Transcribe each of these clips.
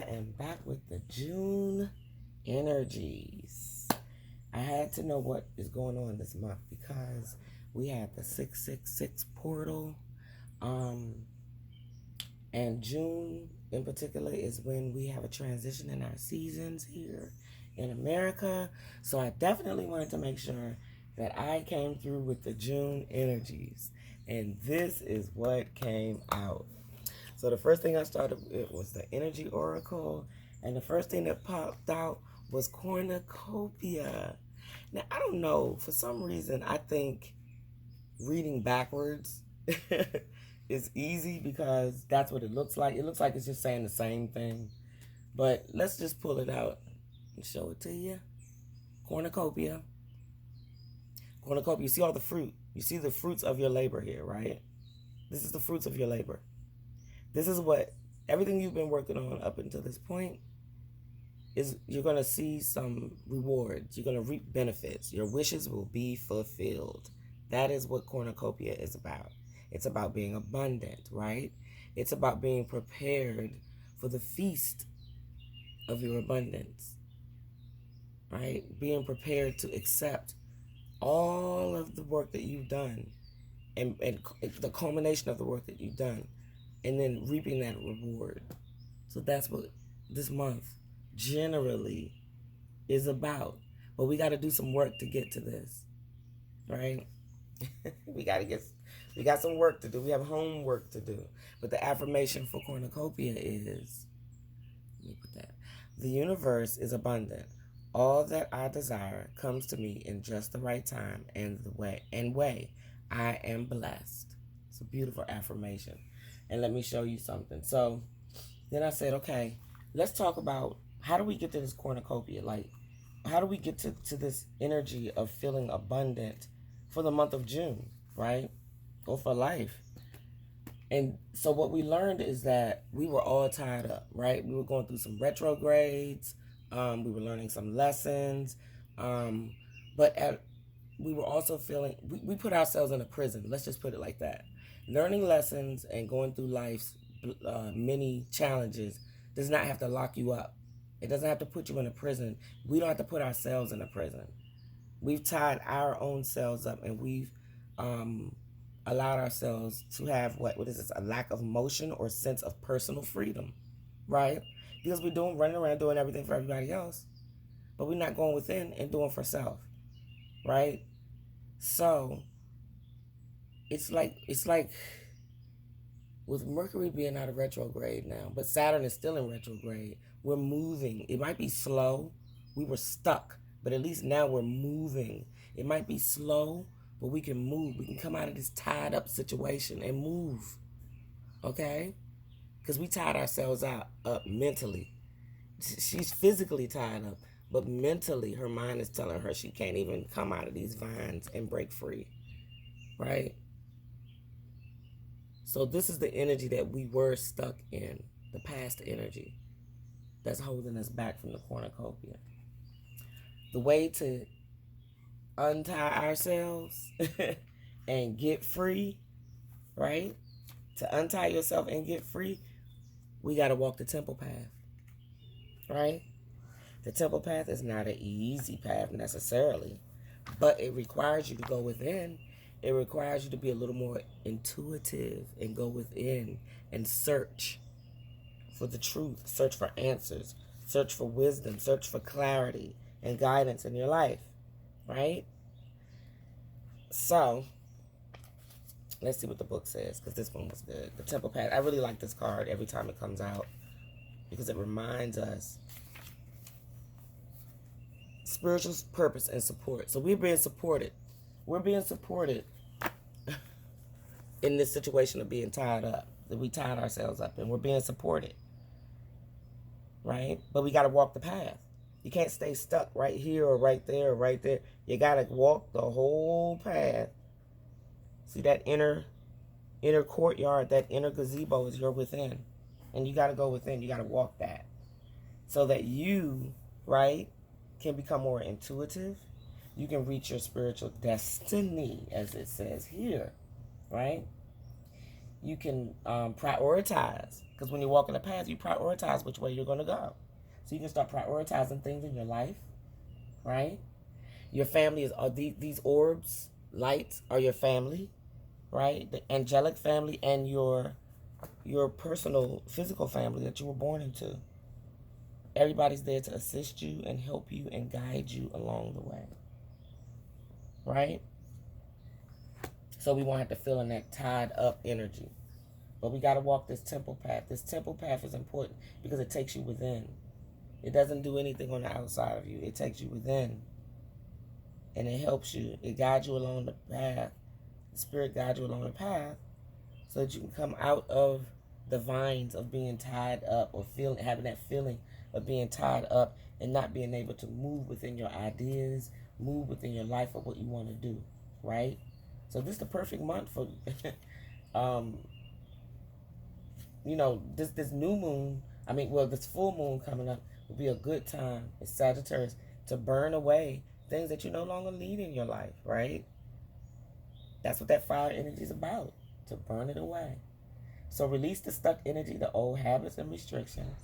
am back with the June energies. I had to know what is going on this month because we had the 666 portal. And June in particular is when we have a transition in our seasons here in America. So I definitely wanted to make sure that I came through with the June energies. And this is what came out. So the first thing I started with was the energy oracle. And the first thing that popped out was cornucopia. Now, I don't know. For some reason, I think reading backwards is easy because that's what it looks like. It looks like it's just saying the same thing. But let's just pull it out and show it to you. Cornucopia. Cornucopia. You see all the fruit. You see the fruits of your labor here, right? This is the fruits of your labor. This is what everything you've been working on up until this point is. You're going to see some rewards. You're going to reap benefits. Your wishes will be fulfilled. That is what cornucopia is about. It's about being abundant, right? It's about being prepared for the feast of your abundance, right? Being prepared to accept all of the work that you've done and the culmination of the work that you've done and then reaping that reward. So that's what this month generally is about. But we got to do some work to get to this, right? we got some work to do. We have homework to do. But the affirmation for cornucopia is, let me put that. The universe is abundant. All that I desire comes to me in just the right time and way. I am blessed. It's a beautiful affirmation. And let me show you something. So then I said, okay, let's talk about how do we get to this cornucopia? Like, how do we get to this energy of feeling abundant for the month of June, right? Or for life. And so what we learned is that we were all tied up, right? We were going through some retrogrades. We were learning some lessons. But we were also feeling, we put ourselves in a prison. Let's just put it like that. Learning lessons and going through life's many challenges does not have to lock you up. It doesn't have to put you in a prison. We don't have to put ourselves in a prison. We've tied our own selves up and we've allowed ourselves to have what is this? A lack of motion or sense of personal freedom, right? Because we're running around doing everything for everybody else, but we're not going within and doing for self, right? So it's like with Mercury being out of retrograde now, but Saturn is still in retrograde. We're moving. It might be slow. We were stuck, but at least now we're moving. It might be slow, but we can move. We can come out of this tied up situation and move, okay? Because we tied ourselves up mentally. She's physically tied up, but mentally her mind is telling her she can't even come out of these vines and break free, right? So this is the energy that we were stuck in, the past energy that's holding us back from the cornucopia. The way to untie ourselves and get free, right? To untie yourself and get free, we got to walk the temple path, right? The temple path is not an easy path necessarily, but it requires you to go within. It requires you to be a little more intuitive and go within and search for the truth, search for answers, search for wisdom, search for clarity and guidance in your life, right? So, let's see what the book says, because this one was good. The Temple Path. I really like this card every time it comes out because it reminds us spiritual purpose and support. So we're being supported. We're being supported in this situation of being tied up. That we tied ourselves up and we're being supported, right? But we got to walk the path. You can't stay stuck right here or right there or right there. You got to walk the whole path. See that inner courtyard, that inner gazebo is your within. And you got to go within. You got to walk that. So that you, right, can become more intuitive. You can reach your spiritual destiny, as it says here, right? You can prioritize, because when you walk in the path, you prioritize which way you're going to go. So you can start prioritizing things in your life, right? Your family are these orbs, lights are your family, right? The angelic family and your personal physical family that you were born into. Everybody's there to assist you and help you and guide you along the way, right? So we won't have to feel in that tied up energy. But we got to walk this temple path. This temple path is important because it takes you within. It doesn't do anything on the outside of you. It takes you within. And it helps you. It guides you along the path. The Spirit guides you along the path so that you can come out of the vines of being tied up, or having that feeling of being tied up and not being able to move within your ideas, move within your life of what you want to do, right? So this is the perfect month for this new moon, this full moon coming up will be a good time. It's Sagittarius, to burn away things that you no longer need in your life, right? That's what that fire energy is about, to burn it away. So release the stuck energy, the old habits and restrictions.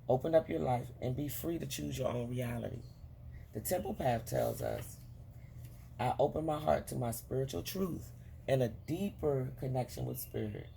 Open up your life and be free to choose your own reality. The temple path tells us, I open my heart to my spiritual truth and a deeper connection with spirit.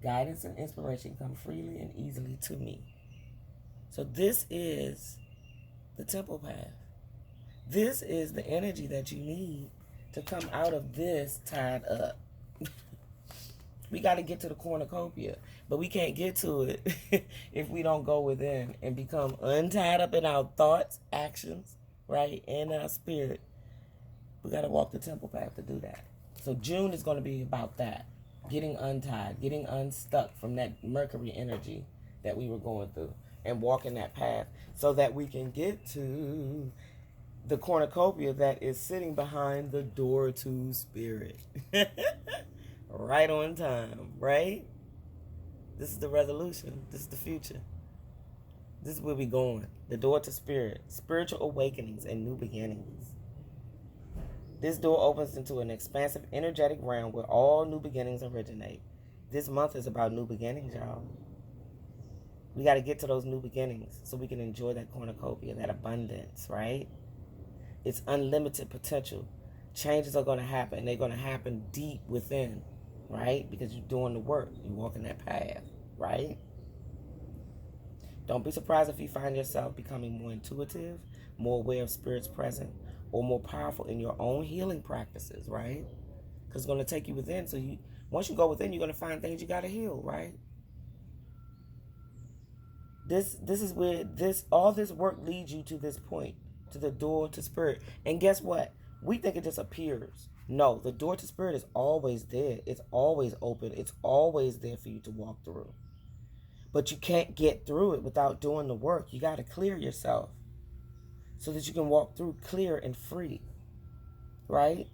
Guidance and inspiration come freely and easily to me. So this is the temple path. This is the energy that you need to come out of this tied up. We got to get to the cornucopia, but we can't get to it if we don't go within and become untied up in our thoughts, actions, right, and our spirit. We got to walk the temple path to do that. So June is going to be about that. Getting untied, getting unstuck from that Mercury energy that we were going through, and walking that path so that we can get to the cornucopia that is sitting behind the door to spirit. Right on time, right? This is the resolution. This is the future. This is where we're going. The door to spirit, spiritual awakenings and new beginnings. This door opens into an expansive, energetic realm where all new beginnings originate. This month is about new beginnings, y'all. We got to get to those new beginnings so we can enjoy that cornucopia, that abundance, right? It's unlimited potential. Changes are going to happen. They're going to happen deep within, right? Because you're doing the work. You're walking that path, right? Don't be surprised if you find yourself becoming more intuitive, more aware of spirit's presence, or more powerful in your own healing practices, right? Because it's going to take you within. So once you go within, you're going to find things you got to heal, right? This is where all this work leads you to this point, to the door to spirit. And guess what? We think it just appears. No, the door to spirit is always there. It's always open. It's always there for you to walk through. But you can't get through it without doing the work. You got to clear yourself so that you can walk through clear and free, right?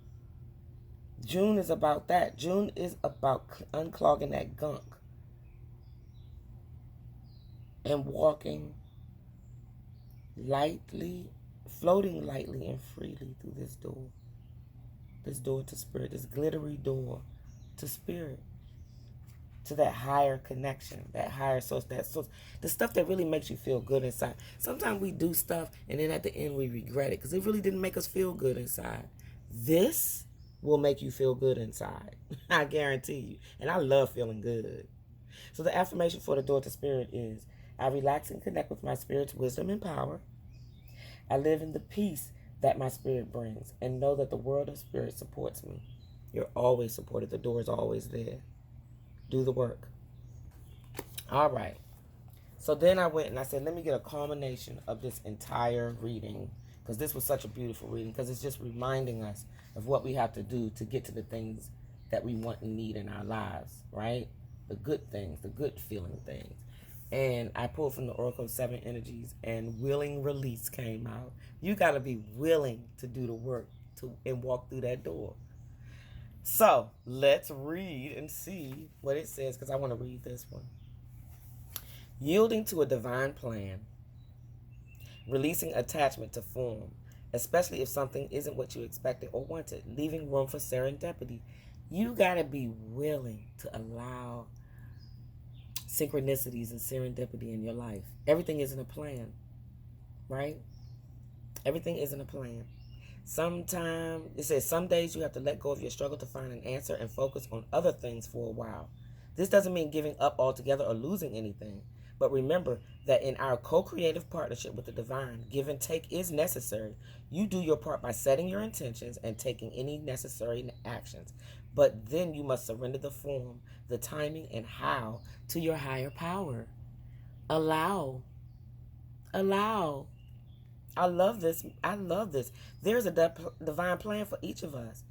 June is about that. June is about unclogging that gunk and walking lightly, floating lightly and freely through this door to spirit, this glittery door to spirit, to that higher connection, that higher source, the stuff that really makes you feel good inside. Sometimes we do stuff and then at the end we regret it because it really didn't make us feel good inside. This will make you feel good inside. I guarantee you. And I love feeling good. So the affirmation for the door to spirit is, I relax and connect with my spirit's wisdom and power. I live in the peace that my spirit brings and know that the world of spirit supports me. You're always supported. The door is always there. Do the work. All right. So then I went and I said, let me get a culmination of this entire reading, because this was such a beautiful reading, because it's just reminding us of what we have to do to get to the things that we want and need in our lives, right? The good things, the good feeling things. And I pulled from the Oracle of Seven Energies, and willing release came out. You got to be willing to do the work and walk through that door. So let's read and see what it says, because I want to read this one. Yielding to a divine plan. Releasing attachment to form, especially if something isn't what you expected or wanted. Leaving room for serendipity. You got to be willing to allow synchronicities and serendipity in your life. Everything isn't a plan, right? Everything isn't a plan. Sometimes, it says, some days you have to let go of your struggle to find an answer and focus on other things for a while. This doesn't mean giving up altogether or losing anything. But remember that in our co-creative partnership with the divine, give and take is necessary. You do your part by setting your intentions and taking any necessary actions. But then you must surrender the form, the timing, and how to your higher power. Allow. Allow. I love this. I love this. There's a divine plan for each of us.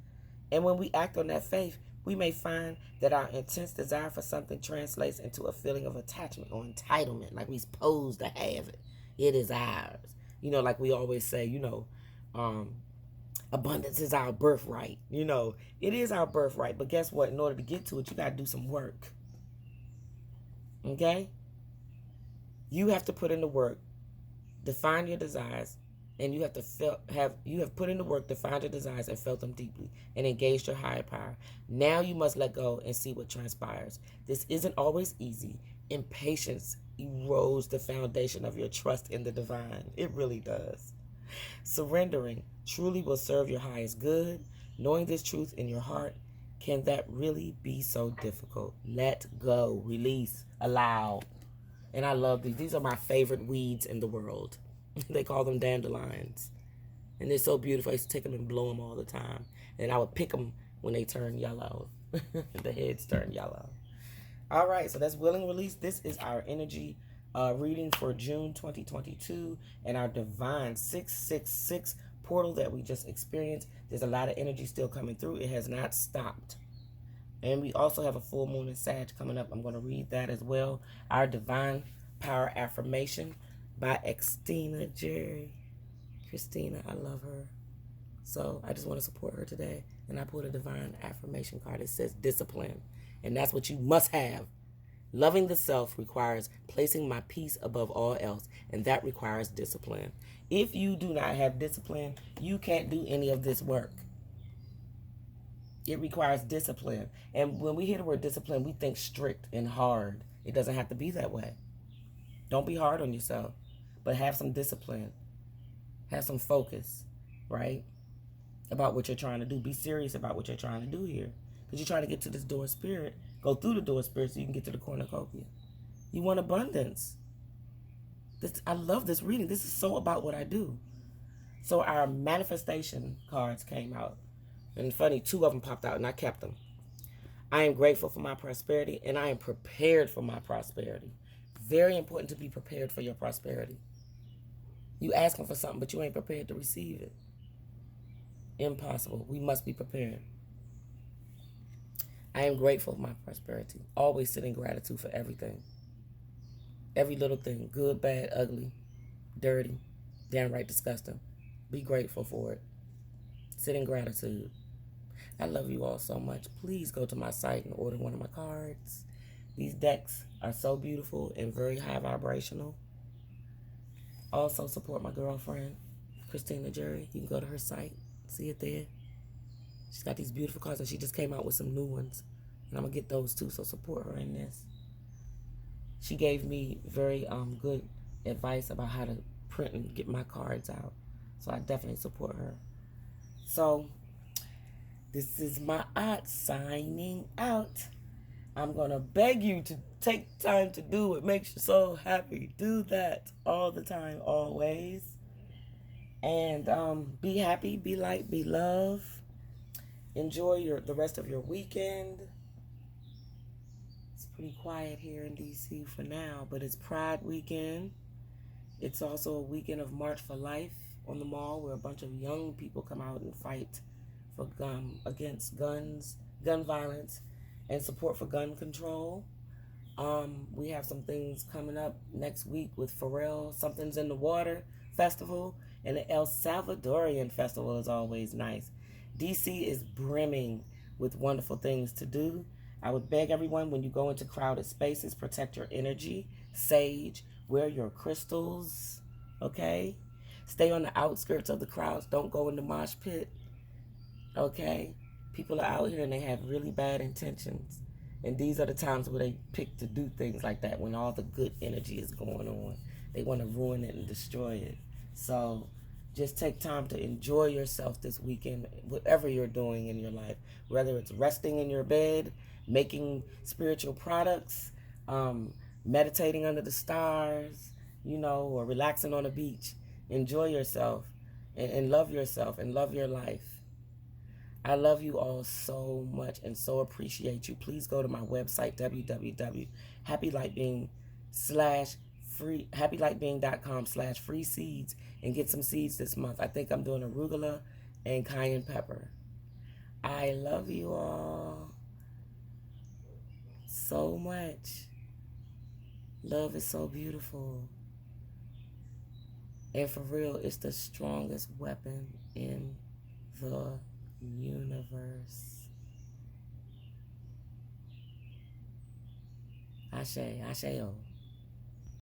And when we act on that faith, we may find that our intense desire for something translates into a feeling of attachment or entitlement, like we're supposed to have it. It is ours. Like we always say, abundance is our birthright. It is our birthright. But guess what? In order to get to it, you got to do some work. Okay? You have to put in the work, define your desires, and you have put in the work to find your desires and felt them deeply and engaged your higher power. Now you must let go and see what transpires. This isn't always easy. Impatience erodes the foundation of your trust in the divine. It really does. Surrendering truly will serve your highest good. Knowing this truth in your heart, can that really be so difficult? Let go, release, allow. And I love these. These are my favorite weeds in the world. They call them dandelions. And they're so beautiful. I used to take them and blow them all the time. And I would pick them when they turn yellow. The heads turn yellow. All right, so that's Willing Release. This is our energy reading for June 2022 and our divine 666 portal that we just experienced. There's a lot of energy still coming through. It has not stopped. And we also have a full moon in Sag coming up. I'm going to read that as well. Our divine power affirmation by Christina Jerry. Christina, I love her. So I just want to support her today. And I pulled a divine affirmation card. It says discipline. And that's what you must have. Loving the self requires placing my peace above all else. And that requires discipline. If you do not have discipline, you can't do any of this work. It requires discipline. And when we hear the word discipline, we think strict and hard. It doesn't have to be that way. Don't be hard on yourself, but have some discipline. Have some focus, right? About what you're trying to do. Be serious about what you're trying to do here. Because you're trying to get to this door of spirit. Go through the door of spirit so you can get to the cornucopia. You want abundance. I love this reading. This is so about what I do. So our manifestation cards came out. And funny, 2 of them popped out and I kept them. I am grateful for my prosperity and I am prepared for my prosperity. Very important to be prepared for your prosperity. You asking for something, but you ain't prepared to receive it. Impossible. We must be prepared. I am grateful for my prosperity. Always sit in gratitude for everything. Every little thing. Good, bad, ugly, dirty, downright disgusting. Be grateful for it. Sit in gratitude. I love you all so much. Please go to my site and order one of my cards. These decks are so beautiful and very high vibrational. Also support my girlfriend, Christina Jerry. You can go to her site, see it there. She's got these beautiful cards and she just came out with some new ones. And I'm going to get those too, so support her in this. She gave me very good advice about how to print and get my cards out. So I definitely support her. So this is my aunt signing out. I'm going to beg you to take time to do what makes you so happy. Do that all the time, always. And be happy, be light, be love. Enjoy the rest of your weekend. It's pretty quiet here in D.C. for now, but it's Pride weekend. It's also a weekend of March for Life on the mall where a bunch of young people come out and fight for against guns, gun violence, and support for gun control. We have some things coming up next week with Pharrell, Something's in the Water Festival, and the El Salvadorian Festival is always nice. DC is brimming with wonderful things to do. I would beg everyone, when you go into crowded spaces, protect your energy, sage, wear your crystals, okay? Stay on the outskirts of the crowds. Don't go in the mosh pit, okay? People are out here and they have really bad intentions. And these are the times where they pick to do things like that, when all the good energy is going on. They want to ruin it and destroy it. So just take time to enjoy yourself this weekend, whatever you're doing in your life, whether it's resting in your bed, making spiritual products, meditating under the stars, or relaxing on the beach. Enjoy yourself and love yourself and love your life. I love you all so much and so appreciate you. Please go to my website, www.happylightbeing slash free happylightbeing.com/free seeds, and get some seeds this month. I think I'm doing arugula and cayenne pepper. I love you all so much. Love is so beautiful. And for real, it's the strongest weapon in the universe. Ashe, Asheo.